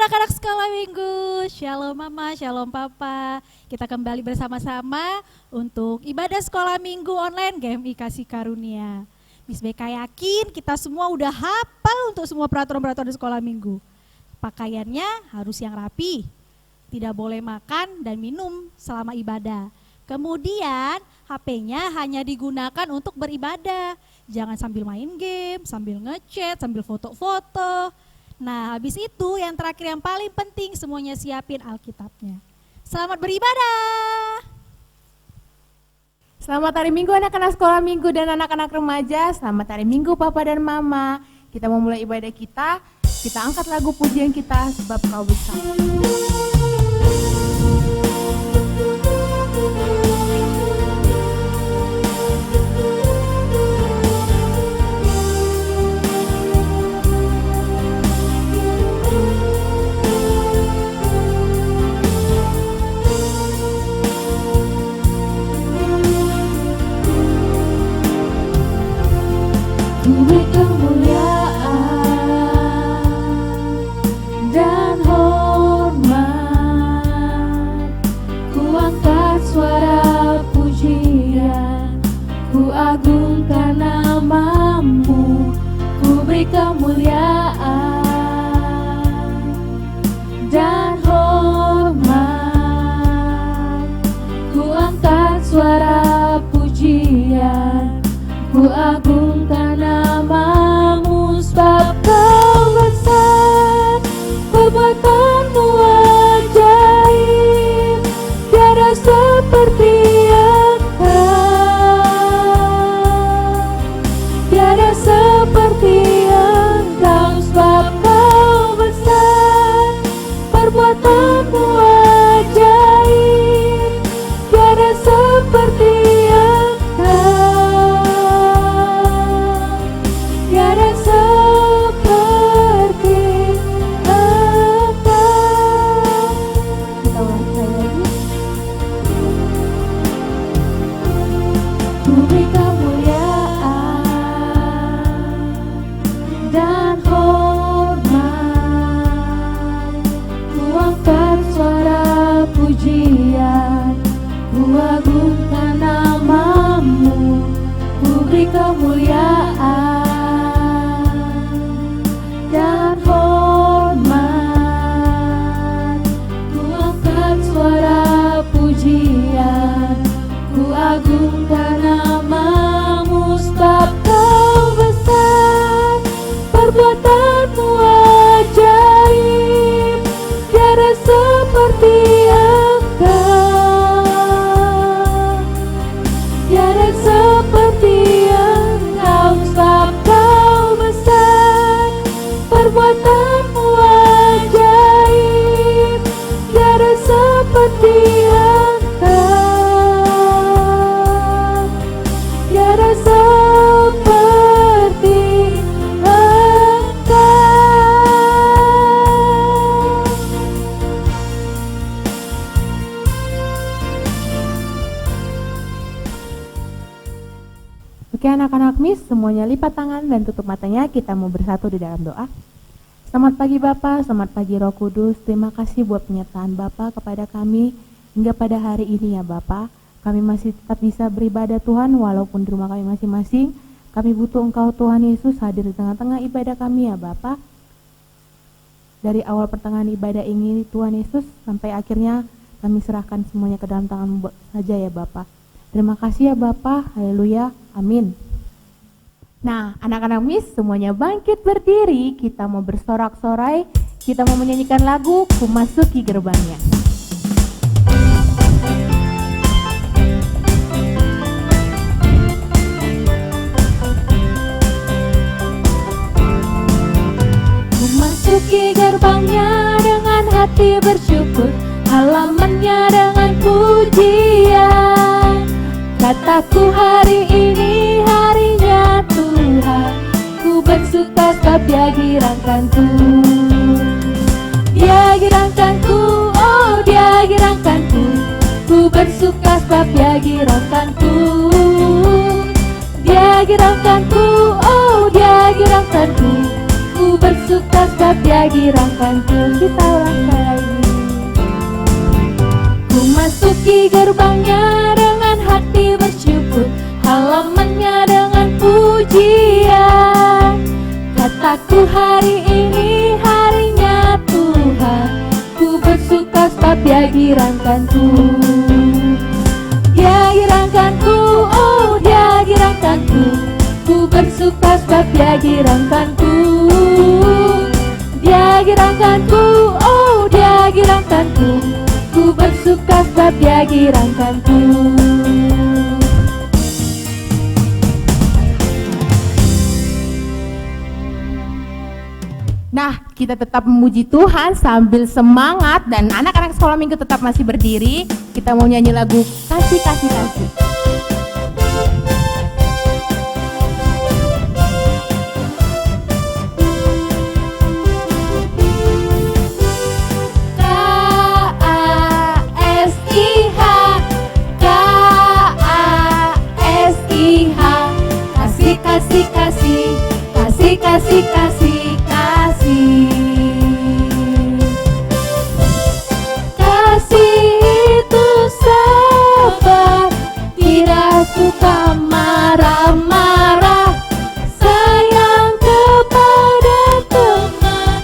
anak-anak sekolah minggu, shalom mama, shalom papa. Kita kembali bersama-sama untuk ibadah sekolah minggu online GMI Kasih Karunia. Miss Beka yakin kita semua udah hafal untuk semua peraturan-peraturan di sekolah minggu. Pakaiannya harus yang rapi, tidak boleh makan dan minum selama ibadah. Kemudian HP-nya hanya digunakan untuk beribadah. Jangan sambil main game, sambil ngechat, sambil foto-foto. Nah, habis itu yang terakhir yang paling penting semuanya siapin Alkitabnya. Selamat beribadah. Selamat hari Minggu anak-anak sekolah minggu dan anak-anak remaja. Selamat hari Minggu Papa dan Mama. Kita mau mulai ibadah kita. Kita angkat lagu pujian kita sebab Kau besar. Beri kemuliaan dan hormat, ku angkat suara pujian, ku agungkan namamu. Ku beri kemuliaan dan hormat, ku angkat suara pujian, ku agungkan namamu. Sebab Kau besar, perbuatanmu ajaib, tiada seperti Engkau, tiada seperti Engkau. Sebab Kau besar, perbuatanmu ajaib, tiada seperti kemuliaan dan hormat, ku angkat suara pujian, ku agungkan namamu. Sebab Kau besar, perbuatanmu ajaib, tiada seperti Engkau, tiada seperti Engkau. Sebab Kau besar, perbuatanmu ajaib, tiada seperti Engkau, tiada seperti Engkau. Oke anak-anak Miss, semuanya lipat tangan dan tutup matanya, kita mau bersatu di dalam doa. Selamat pagi Bapak, selamat pagi Roh Kudus, terima kasih buat penyertaan Bapak kepada kami hingga pada hari ini ya Bapak. Kami masih tetap bisa beribadah Tuhan walaupun di rumah kami masing-masing. Kami butuh Engkau Tuhan Yesus hadir di tengah-tengah ibadah kami ya Bapak. Dari awal pertengahan ibadah ini Tuhan Yesus sampai akhirnya kami serahkan semuanya ke dalam tangan saja ya Bapak. Terima kasih ya Bapak, haleluya, amin. Nah anak-anak Miss semuanya bangkit berdiri, kita mau bersorak-sorai, kita mau menyanyikan lagu Ku Masuki Gerbangnya. Ku masuki gerbangnya dengan hati bersyukur, halamannya dengan pujian. Kataku hari ini harinya Tuhan, ku bersuka sebab Dia girangkanku. Dia girangkanku, oh Dia girangkanku, ku bersuka sebab Dia girangkanku. Dia girangkanku, oh Dia girangkanku, ku bersuka sebab Dia girangkanku. Kita Masuki gerbangnya dengan hati bersyukur, halamannya dengan pujian. Kataku hari ini harinya Tuhan, ku bersuka sebab Dia girangkanku. Dia girangkanku, oh Dia girangkanku, ku bersuka sebab Dia girangkanku. Dia girangkanku, oh Dia girangkanku, ku bersuka sebab Dia girangkanku. Nah, kita tetap memuji Tuhan sambil semangat dan anak-anak sekolah minggu tetap masih berdiri. Kita mau nyanyi lagu Kasih Kasih Kasih. Kasih, kasih, kasih, kasih, kasih, kasih. Kasih itu sabar, tidak suka marah-marah, sayang kepada teman,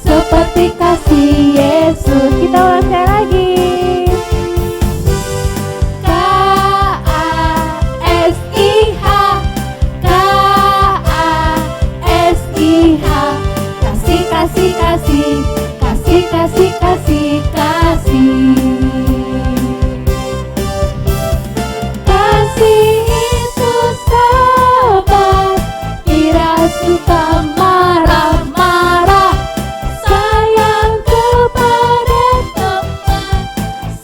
seperti kasih Yesus. Kita ulang sekali lagi. Kasih, kasih, kasih, kasih, kasih, kasih. Kasih itu sabar, tidak suka marah-marah, sayang kepada teman,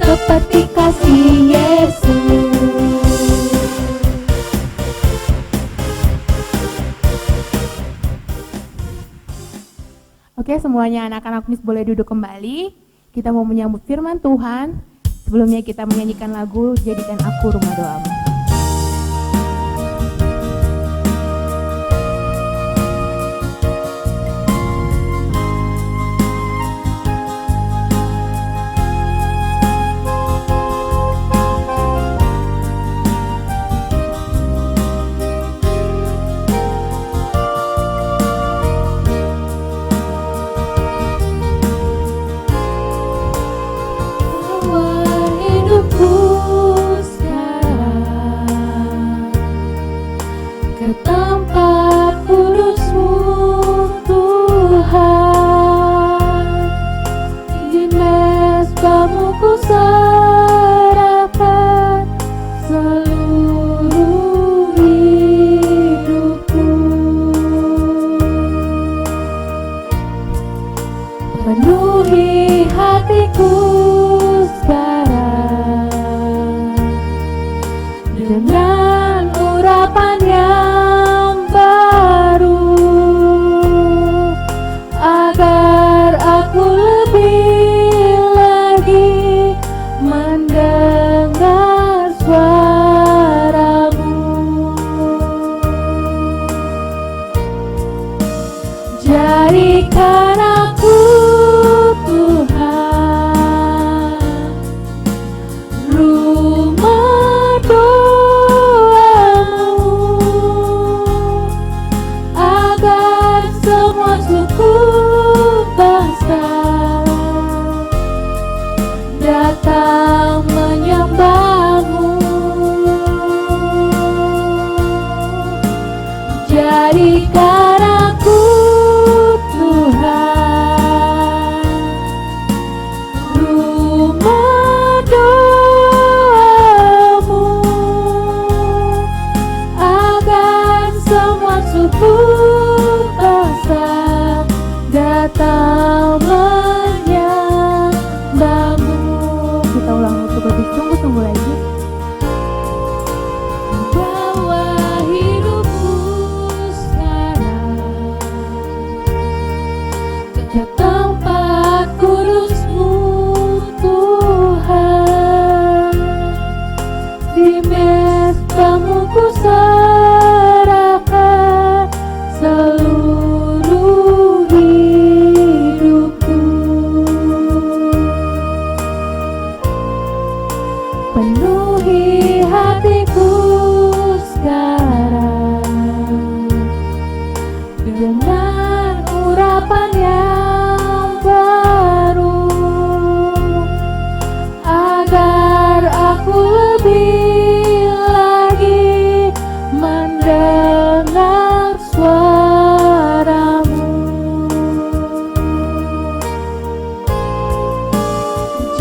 seperti kasih Yesus. Oke, semuanya anak-anak Miss boleh duduk kembali. Kita mau menyambut firman Tuhan. Sebelumnya kita menyanyikan lagu Jadikan Aku Rumah Doamu. Hidupku sekarang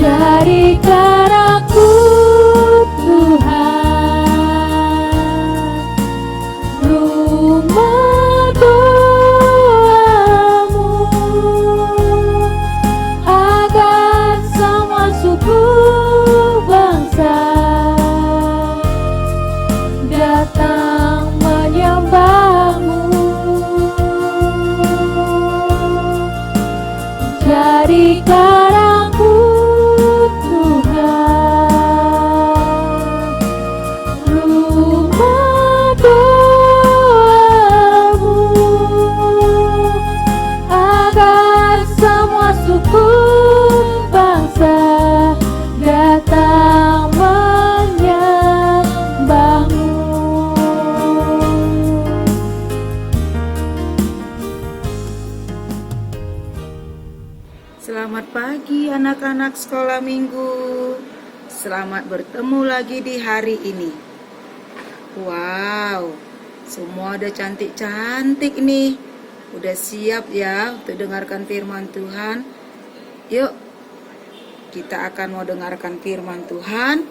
Jadikan aku Tuhan rumah doamu, agar semua suku bangsa datang menyembahmu. Jadikan aku Tuhan rumah doamu, agar semua suku bangsa datang menyembahmu. Selamat pagi anak-anak sekolah minggu. Selamat bertemu lagi di hari ini. Wow, semua udah cantik-cantik nih. Udah siap ya untuk dengarkan firman Tuhan? Yuk, kita akan mau dengarkan firman Tuhan.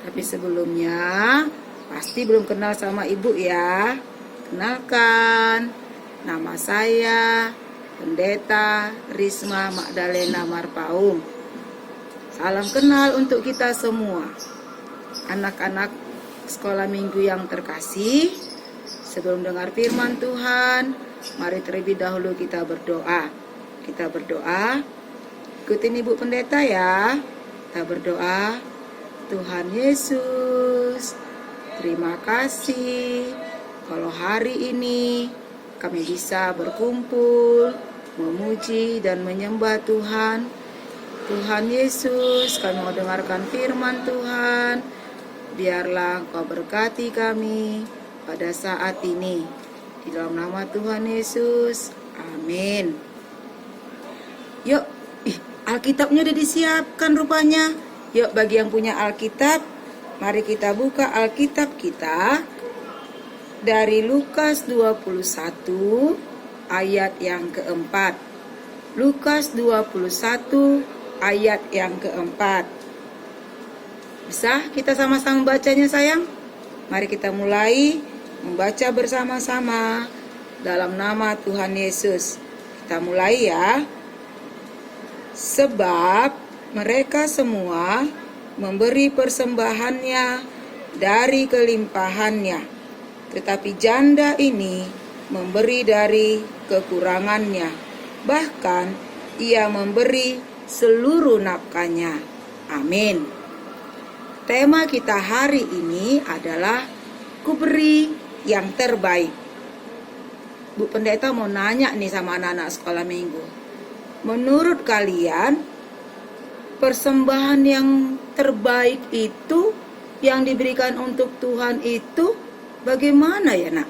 Tapi sebelumnya, pasti belum kenal sama ibu ya. Kenalkan, nama saya Pendeta Risma Magdalena Marpaung. Salam kenal untuk kita semua. Anak-anak sekolah minggu yang terkasih, sebelum dengar firman Tuhan, mari terlebih dahulu kita berdoa. Kita berdoa, ikutin Ibu Pendeta ya. Kita berdoa. Tuhan Yesus, terima kasih kalau hari ini kami bisa berkumpul, memuji dan menyembah Tuhan. Tuhan Yesus, kami mau dengarkan firman Tuhan. Biarlah Engkau berkati kami pada saat ini. Di dalam nama Tuhan Yesus, amin. Yuk, Alkitabnya udah disiapkan rupanya. Yuk, bagi yang punya Alkitab, mari kita buka Alkitab kita dari Lukas 21 ayat yang keempat. Lukas 21 ayat yang keempat. Bisa kita sama-sama bacanya sayang? Mari kita mulai membaca bersama-sama dalam nama Tuhan Yesus. Kita mulai ya. Sebab mereka semua memberi persembahannya dari kelimpahannya, tetapi janda ini memberi dari kekurangannya. Bahkan ia memberi seluruh nafkahnya. Amin. Tema kita hari ini adalah kuberi yang terbaik. Bu Pendeta mau nanya nih sama anak-anak sekolah minggu. Menurut kalian, persembahan yang terbaik itu, yang diberikan untuk Tuhan itu bagaimana ya nak?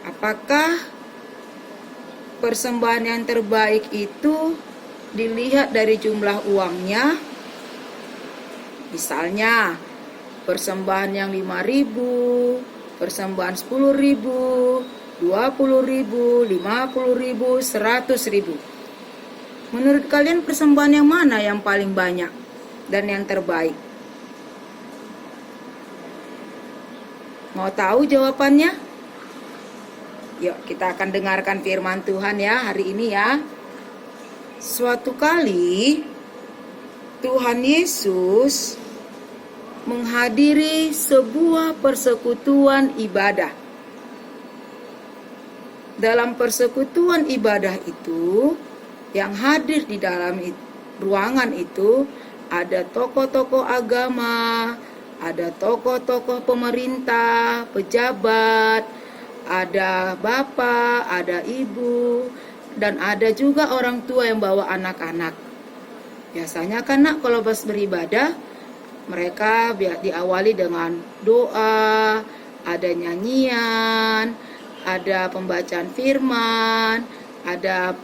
Apakah persembahan yang terbaik itu dilihat dari jumlah uangnya? Misalnya persembahan yang 5.000, persembahan 10.000, 20.000, 50.000, 100.000. Menurut kalian persembahan yang mana yang paling banyak dan yang terbaik? Mau tahu jawabannya? Yuk kita akan dengarkan firman Tuhan ya hari ini ya. Suatu kali Tuhan Yesus menghadiri sebuah persekutuan ibadah. Dalam persekutuan ibadah itu, yang hadir di dalam ruangan itu ada tokoh-tokoh agama, ada tokoh-tokoh pemerintah, pejabat, ada bapak, ada ibu, dan ada juga orang tua yang bawa anak-anak. Biasanya kan nak kalau pas beribadah, mereka diawali dengan doa, ada nyanyian, ada pembacaan firman, ada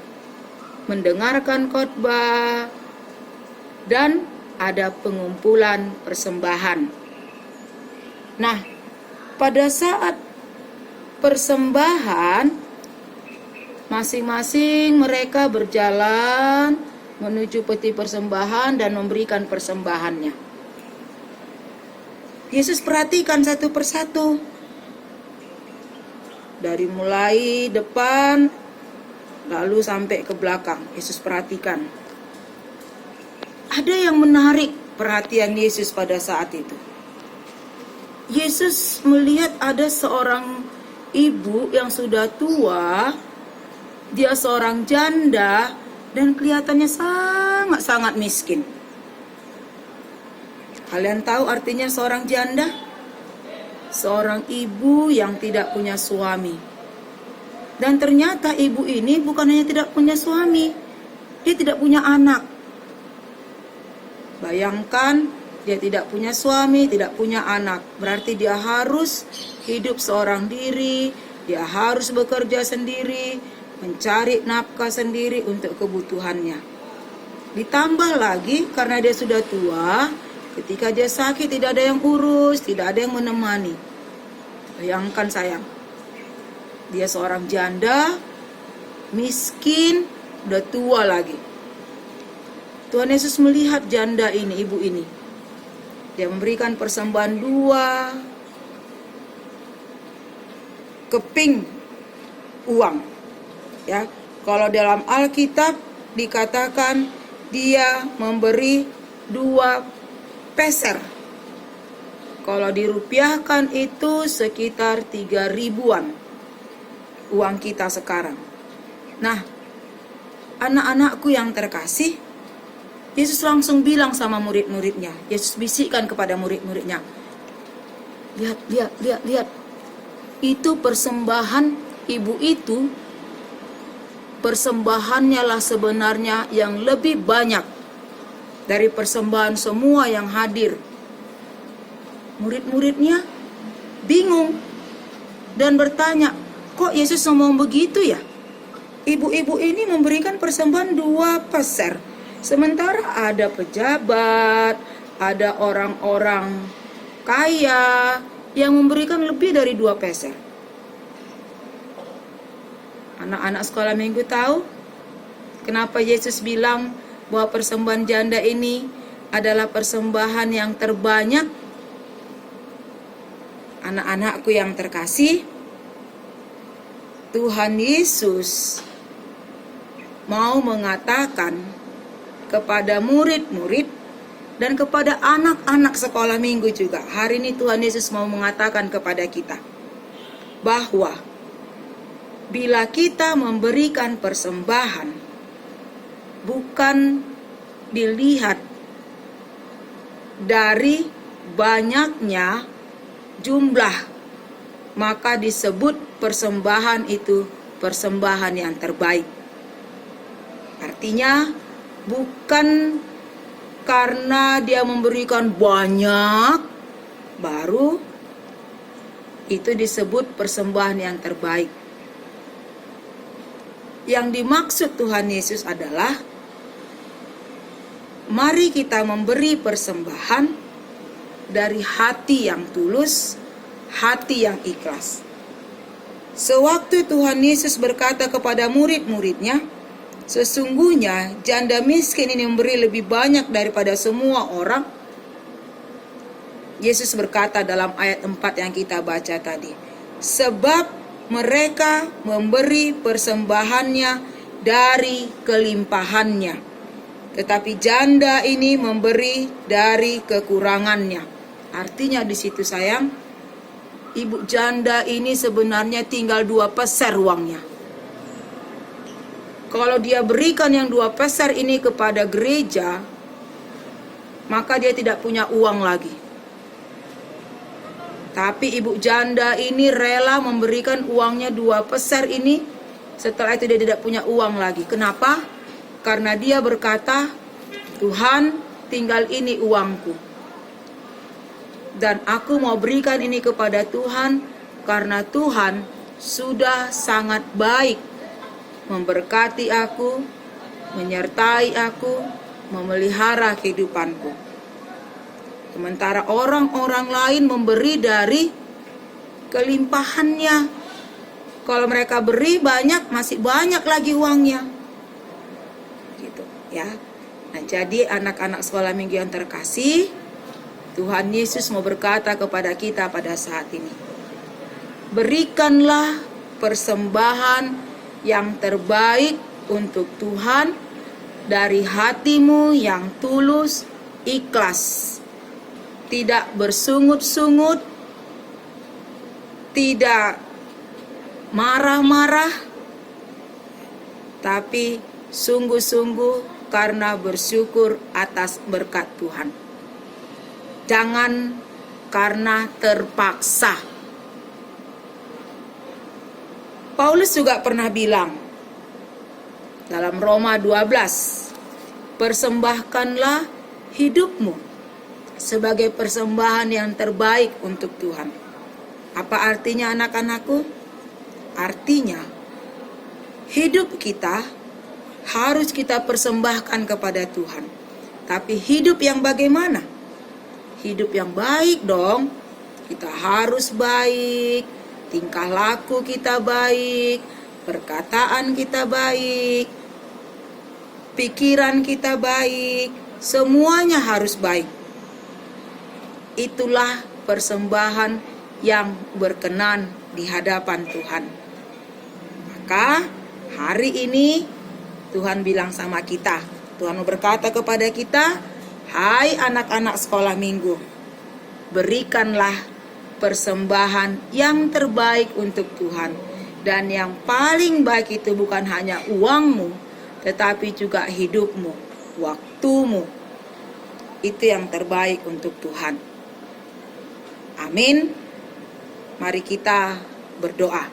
mendengarkan khotbah, dan ada pengumpulan persembahan. Nah, pada saat persembahan, masing-masing mereka berjalan menuju peti persembahan dan memberikan persembahannya. Yesus perhatikan satu persatu. Dari mulai depan lalu sampai ke belakang, Yesus perhatikan. Ada yang menarik perhatian Yesus pada saat itu. Yesus melihat ada seorang ibu yang sudah tua, dia seorang janda dan kelihatannya sangat-sangat miskin. Kalian tahu artinya seorang janda? Seorang ibu yang tidak punya suami. Dan ternyata ibu ini bukan hanya tidak punya suami, dia tidak punya anak. Bayangkan, dia tidak punya suami, tidak punya anak. Berarti dia harus hidup seorang diri, dia harus bekerja sendiri, mencari nafkah sendiri untuk kebutuhannya. Ditambah lagi karena dia sudah tua, ketika dia sakit tidak ada yang urus, tidak ada yang menemani. Bayangkan sayang, dia seorang janda, miskin, udah tua lagi. Tuhan Yesus melihat janda ini, ibu ini. Dia memberikan persembahan 2 keping uang. Ya, kalau dalam Alkitab dikatakan dia memberi 2 peser. Kalau dirupiahkan itu sekitar 3 ribuan uang kita sekarang. Nah, anak-anakku yang terkasih, Yesus langsung bilang sama murid-muridnya. Yesus bisikkan kepada murid-muridnya. Lihat. Itu persembahan ibu itu. Persembahannya lah sebenarnya yang lebih banyak dari persembahan semua yang hadir. Murid-muridnya bingung dan bertanya, kok Yesus ngomong begitu ya? Ibu-ibu ini memberikan persembahan 2 peser. Sementara ada pejabat, ada orang-orang kaya yang memberikan lebih dari 2 peser. Anak-anak sekolah minggu tahu kenapa Yesus bilang bahwa persembahan janda ini adalah persembahan yang terbanyak? Anak-anakku yang terkasih, Tuhan Yesus mau mengatakan kepada murid-murid dan kepada anak-anak sekolah minggu juga. Hari ini Tuhan Yesus mau mengatakan kepada kita bahwa bila kita memberikan persembahan bukan dilihat dari banyaknya jumlah, maka disebut persembahan itu persembahan yang terbaik. Artinya bukan karena dia memberikan banyak baru itu disebut persembahan yang terbaik. Yang dimaksud Tuhan Yesus adalah mari kita memberi persembahan dari hati yang tulus, hati yang ikhlas. Sewaktu Tuhan Yesus berkata kepada murid-muridnya, sesungguhnya janda miskin ini memberi lebih banyak daripada semua orang. Yesus berkata dalam ayat 4 yang kita baca tadi, sebab mereka memberi persembahannya dari kelimpahannya, tetapi janda ini memberi dari kekurangannya. Artinya di situ sayang, ibu janda ini sebenarnya tinggal 2 peser uangnya. Kalau dia berikan yang 2 peser ini kepada gereja, maka dia tidak punya uang lagi. Tapi ibu janda ini rela memberikan uangnya 2 peser ini. Setelah itu dia tidak punya uang lagi. Kenapa? Karena dia berkata, Tuhan, tinggal ini uangku. Dan aku mau berikan ini kepada Tuhan karena Tuhan sudah sangat baik memberkati aku, menyertai aku, memelihara kehidupanku. Sementara orang-orang lain memberi dari kelimpahannya. Kalau mereka beri banyak, masih banyak lagi uangnya. Gitu. ya. Nah, jadi anak-anak sekolah minggu yang terkasih, Tuhan Yesus mau berkata kepada kita pada saat ini, berikanlah persembahan yang terbaik untuk Tuhan dari hatimu yang tulus, ikhlas, tidak bersungut-sungut, tidak marah-marah, tapi sungguh-sungguh karena bersyukur atas berkat Tuhan. Jangan karena terpaksa. Paulus juga pernah bilang dalam Roma 12, persembahkanlah hidupmu sebagai persembahan yang terbaik untuk Tuhan. Apa artinya anak-anakku? Artinya hidup kita harus kita persembahkan kepada Tuhan. Tapi hidup yang bagaimana? Hidup yang baik dong. Kita harus baik, tingkah laku kita baik, perkataan kita baik, pikiran kita baik, semuanya harus baik. Itulah persembahan yang berkenan di hadapan Tuhan. Maka hari ini Tuhan bilang sama kita, Tuhan berkata kepada kita, hai anak-anak sekolah minggu, berikanlah persembahan yang terbaik untuk Tuhan. Dan yang paling baik itu bukan hanya uangmu, tetapi juga hidupmu, waktumu. Itu yang terbaik untuk Tuhan. Amin. Mari kita berdoa.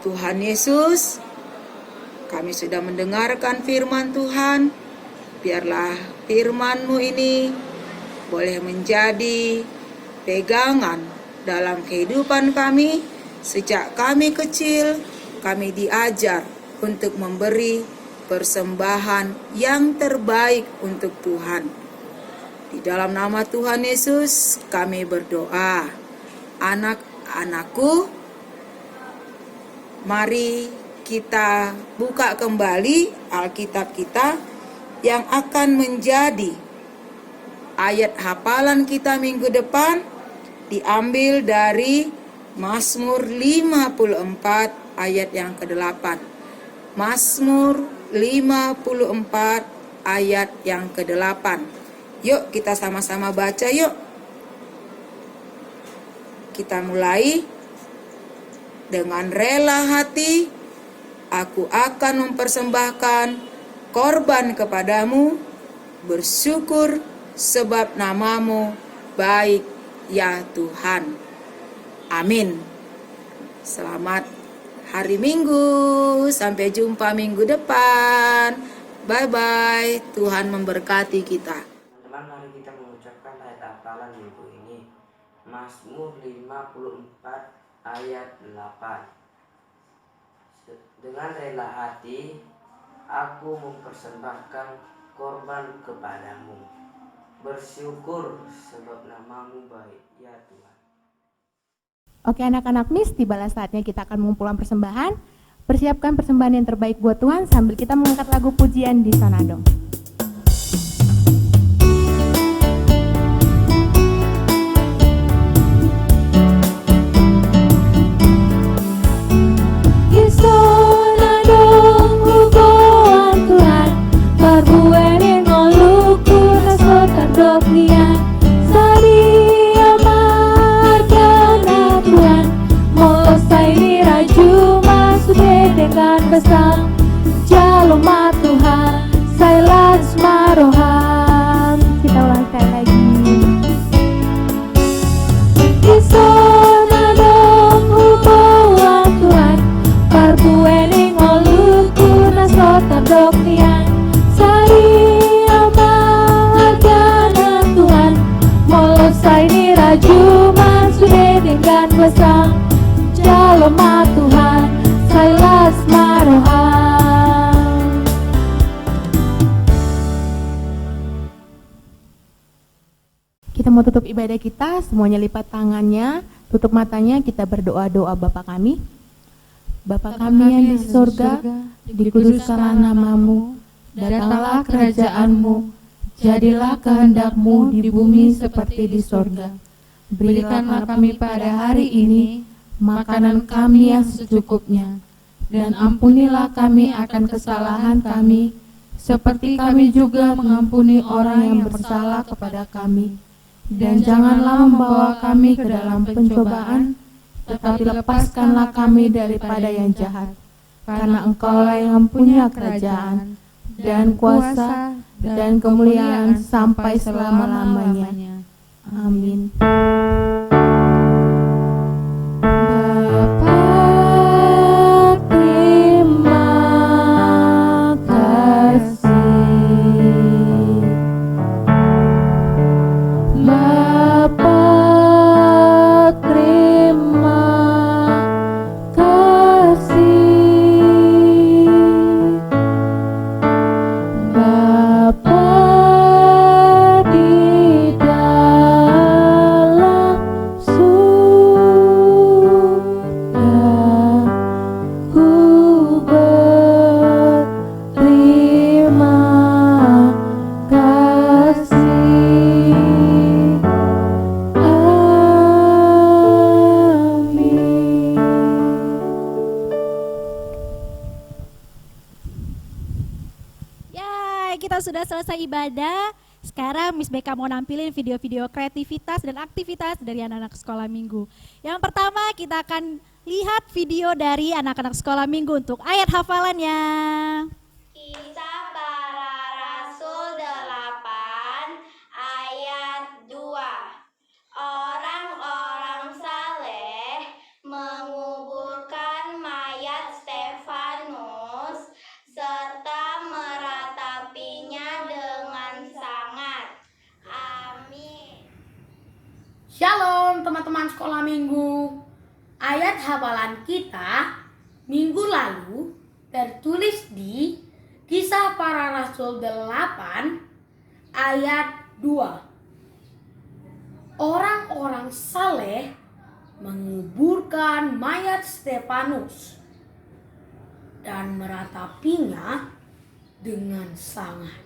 Tuhan Yesus, kami sudah mendengarkan firman Tuhan. Biarlah firman-Mu ini boleh menjadi pegangan dalam kehidupan kami. Sejak kami kecil, kami diajar untuk memberi persembahan yang terbaik untuk Tuhan. Di dalam nama Tuhan Yesus, kami berdoa. Anak-anakku, mari kita buka kembali Alkitab kita yang akan menjadi ayat hafalan kita minggu depan, diambil dari Mazmur 54 ayat yang ke-8. Mazmur 54 ayat yang ke-8. Yuk kita sama-sama baca yuk. Kita mulai. Dengan rela hati aku akan mempersembahkan korban kepadamu, bersyukur sebab namamu baik ya Tuhan. Amin. Selamat hari Minggu. Sampai jumpa minggu depan. Bye-bye. Tuhan memberkati kita. Teman-teman, mari kita mengucapkan ayat hafalan minggu ini. Mazmur 54 ayat 8. Dengan rela hati aku mempersembahkan korban kepadamu, bersyukur sebab namamu baik ya Tuhan. Oke anak-anak Miss, tibalah saatnya kita akan mengumpulkan persembahan. Persiapkan persembahan yang terbaik buat Tuhan sambil kita mengangkat lagu pujian di Sonadong. Besar jaloma Tuhan sailas marohan. Kita ulang sekali lagi. Di sana dong hubungan Tuhan parbueni ngoluku nasota doknian sari amadana Tuhan molosai ni raju masude dengan besar jaloma Tuhan sailas marohan. Kita mau tutup ibadah kita, semuanya lipat tangannya, tutup matanya, kita berdoa-doa Bapa kami. Bapa kami yang di surga, dikuduskanlah namamu, Datanglah kerajaan-Mu, jadilah kehendak-Mu di bumi seperti di sorga. Berikanlah kami pada hari ini makanan kami yang secukupnya, dan ampunilah kami akan kesalahan kami, seperti kami juga mengampuni orang yang bersalah kepada kami. Dan janganlah membawa kami ke dalam pencobaan, tetapi lepaskanlah kami daripada yang jahat. Karena Engkaulah yang punya kerajaan, dan kuasa, dan kemuliaan sampai selama-lamanya. Amin. Bapa, terima kasih. Bapa, terima kasih. Bapa di dalam surga, ku berterima kasih. Amin. Ya, kita sudah selesai ibadah. Sekarang Miss Beka mau nampilin video-video kreativitas dan aktivitas dari anak-anak sekolah minggu. Yang pertama kita akan lihat video dari anak-anak sekolah minggu untuk ayat hafalannya. Kisah Para Rasul 8 ayat 2. Orang-orang saleh menguburkan mayat Stefanus serta meratapinya dengan sangat. Amin. Shalom teman-teman sekolah minggu. Ayat hafalan kita minggu lalu tertulis di Kisah Para Rasul 8 ayat 2. Orang-orang saleh menguburkan mayat Stefanus dan meratapinya dengan sangat.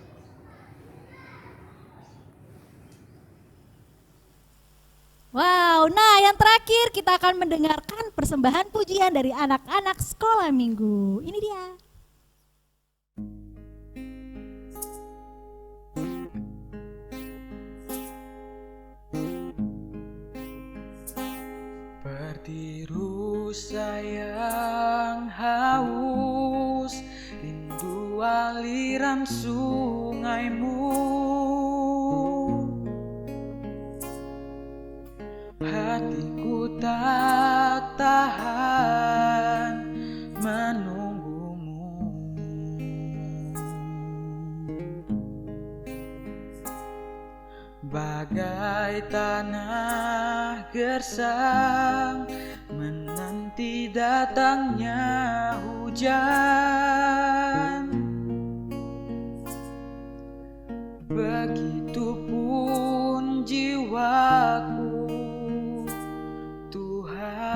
Wow, nah yang terakhir kita akan mendengarkan persembahan pujian dari anak-anak sekolah minggu. Ini dia. Seperti rusa yang haus, rindu aliran sungaimu. Hatiku tak tahan menunggumu. Bagai tanah gersang menanti datangnya hujan, begitupun jiwaku Tuhan.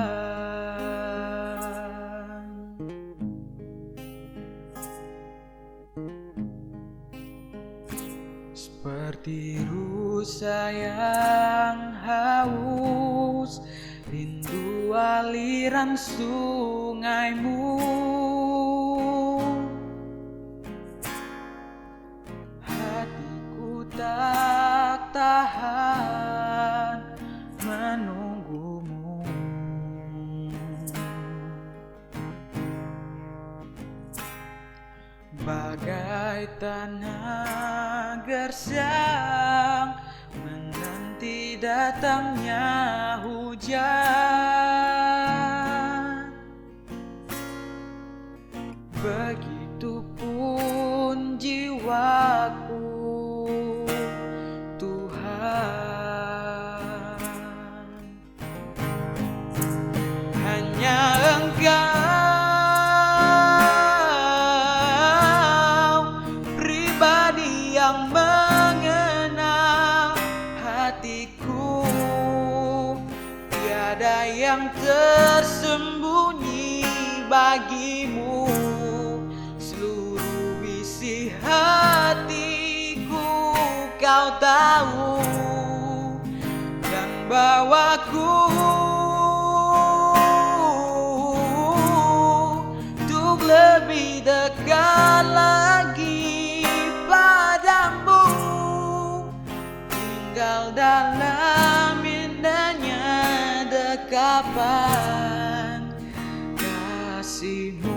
Seperti rusa yang haus, rindu aliran sungaimu. Hatiku tak tahan menunggumu. Bagai tanah gersang menanti datangnya hujan, begitupun jiwaku Tuhan. Hanya Engkau pribadi yang mengenal hatiku, tiada yang tersembunyi bagimu. Seluruh isi hati kau tahu dan bawaku untuk lebih dekat lagi padamu, tinggal dalam indahnya dekapan kasihmu.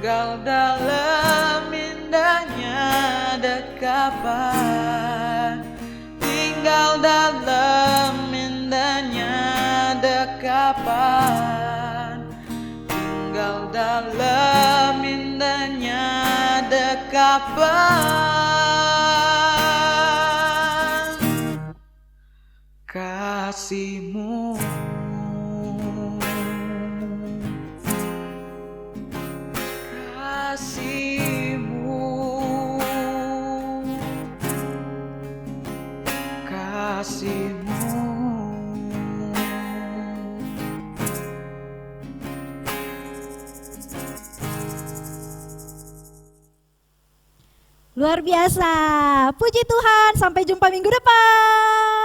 Tinggal dalam indahnya dekapan, tinggal dalam indahnya dekapan, tinggal dalam indahnya dekapan kasihmu. Luar biasa. Puji Tuhan, sampai jumpa minggu depan.